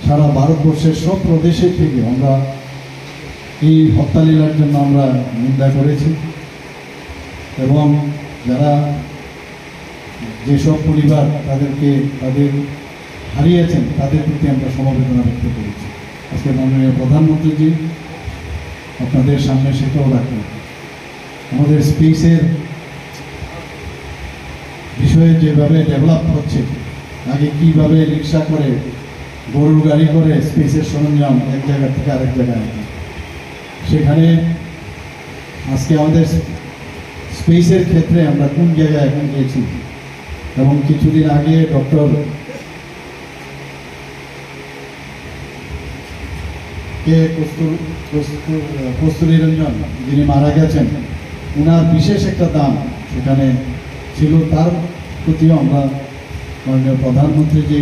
সারা ভারতবর্ষের সব প্রদেশের থেকে আমরা এই হত্যালীলার জন্য আমরা নিন্দা করেছি এবং যারা যেসব পরিবার তাদের হারিয়েছেন তাদের প্রতি আমরা সমবেদনা ব্যক্ত করেছি। আজকে মাননীয় প্রধানমন্ত্রীজি আপনাদের সামনে সেটাও রাখেন। আমাদের স্পেসের বিষয়ে যেভাবে ডেভেলপ হচ্ছে, আগে কীভাবে রিক্সা করে গরুর গাড়ি করে স্পেসের সরঞ্জাম এক জায়গা থেকে আরেক জায়গায়, সেখানে আজকে আমাদের স্পেসের ক্ষেত্রে আমরা কোন জায়গায় এখন গিয়েছি। এবং কিছুদিন আগে ডক্টর কস্তুরী রঞ্জন যিনি মারা গেছেন, ওনার বিশেষ একটা দান সেখানে ছিল, তার প্রতিও আমরা মাননীয় প্রধানমন্ত্রী যে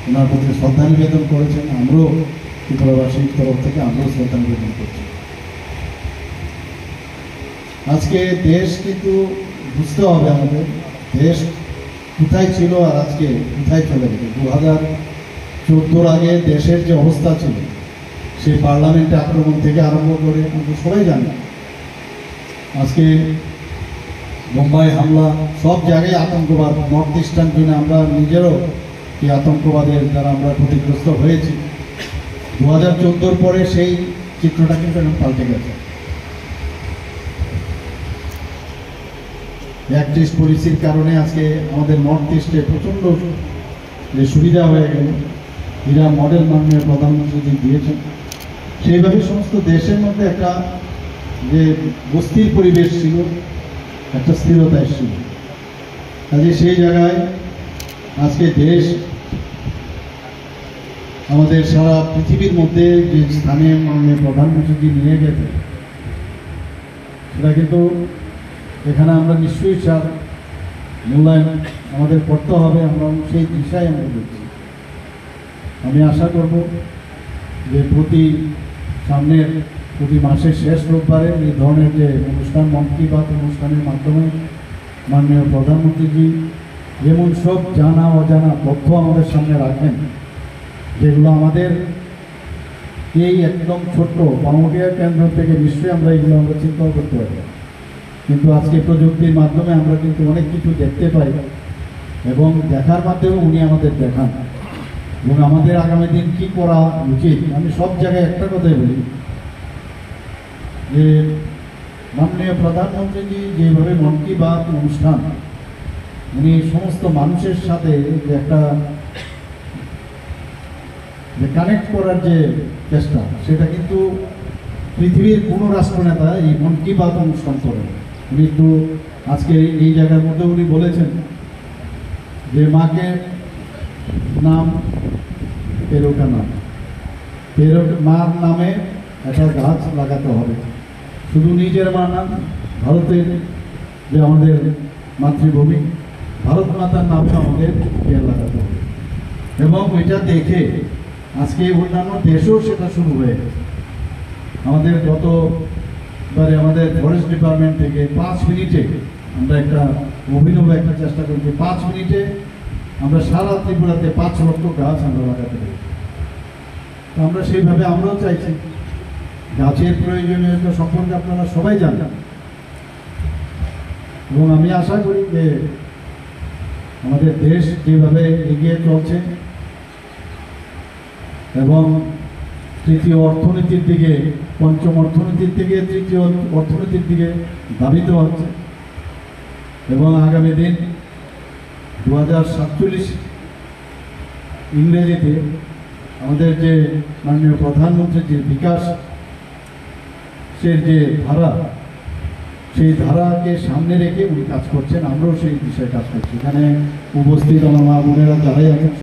ওনার প্রতি শ্রদ্ধা নিবেদন করেছেন, আমরাও ত্রিপুরাবাসীর তরফ থেকে আমরাও শ্রদ্ধা নিবেদন করছি। আজকে দেশ কিন্তু বুঝতে হবে আমাদের দেশ কোথায় ছিল আর আজকে কোথায় চলে গেছে। 2014 আগে দেশের যে অবস্থা ছিল, সেই পার্লামেন্টে আক্রমণ থেকে আরম্ভ করে আমরা সবাই জানি, আজকে মুম্বাই হামলা, সব জায়গায় আতঙ্কবাদ, নর্থ ইস্টার্ন কিনা আমরা নিজেরও এই আতঙ্কবাদের দ্বারা আমরা ক্ষতিগ্রস্ত হয়েছি। 2014 পরে সেই চিত্রটা কিন্তু এখন পাল্টে গেছে। অ্যাক্ট ইস্ট পলিসির কারণে আজকে আমাদের নর্থ ইস্টে প্রচণ্ড যে সুবিধা হয়ে গেল, এরা মডেল মাননীয় প্রধানমন্ত্রী দিয়েছেন, সেইভাবে সমস্ত দেশের মধ্যে একটা যে বস্তির পরিবেশ ছিল, একটা স্থিরতা এসেছিল। কাজে সেই জায়গায় আজকে দেশ আমাদের সারা পৃথিবীর মধ্যে যে স্থানে মাননীয় প্রধানমন্ত্রী নিয়ে গেছে, সেটা কিন্তু এখানে আমরা নিশ্চয়ই স্যার মূল্যায়ন আমাদের করতে হবে। আমরা সেই দিশায় আমরা দেখছি। আমি আশা করব যে প্রতি মাসের শেষ রোববারে এই ধরনের যে অনুষ্ঠান, মন কি বাত অনুষ্ঠানের মাধ্যমে মাননীয় প্রধানমন্ত্রীজি যেমন সব জানা অজানা তথ্য আমাদের সামনে রাখেন, যেগুলো আমাদের এই একদম ছোট্ট পামুটিয়া কেন্দ্র থেকে নিশ্চয়ই আমরা এগুলো আমরা চিন্তাও করতে পারি। কিন্তু আজকে প্রযুক্তির মাধ্যমে আমরা কিন্তু অনেক কিছু দেখতে পাই এবং দেখার মাধ্যমে উনি আমাদের দেখান এবং আমাদের আগামী দিন কী করা উচিত। আমি সব জায়গায় একটা কথাই বলি যে মাননীয় প্রধানমন্ত্রীজি যেভাবে মন কি বাত অনুষ্ঠান, উনি সমস্ত মানুষের সাথে যে একটা কানেক্ট করার যে চেষ্টা, সেটা কিন্তু পৃথিবীর কোনো রাষ্ট্রনেতা এই মন কি বাত অনুষ্ঠান করেন। উনি একটু আজকে এই জায়গার মধ্যে উনি বলেছেন যে মাকে নাম পেরোকা নাম, মার নামে একটা গাছ লাগাতে হবে। শুধু নিজের মা নাম, ভারতের যে আমাদের মাতৃভূমি, ভারত মাতার নামে আমাদের পেয়ার লাগাতে হবে। এবং এটা দেখে আজকে অন্যান্য দেশেও সেটা শুরু হয়ে গেছে। আমাদের গতবারে আমাদের ফরেস্ট ডিপার্টমেন্ট থেকে 5 মিনিটে আমরা একটা অভিনব একটা চেষ্টা করছি। 5 মিনিটে আমরা সারা ত্রিপুরাতে 5 লক্ষ গাছ আমরা লাগাতে পারি। তো আমরা সেইভাবে আমরাও চাইছি। গাছের প্রয়োজনীয়তা সম্পর্কে আপনারা সবাই জানেন এবং আমি আশা করি যে আমাদের দেশ যেভাবে এগিয়ে চলছে এবং তৃতীয় অর্থনীতির দিকে, পঞ্চম অর্থনীতির থেকে তৃতীয় অর্থনীতির দিকে ধাবিত হচ্ছে এবং আগামী দিন 2047 ইংরেজিতে আমাদের যে মাননীয় প্রধানমন্ত্রীর যে বিকাশের যে ধারা, সেই ধারাকে সামনে রেখে উনি কাজ করছেন। আমরাও সেই বিষয়ে কাজ করছি। এখানে উপস্থিত আমার মা বোনেরা যারাই আছেন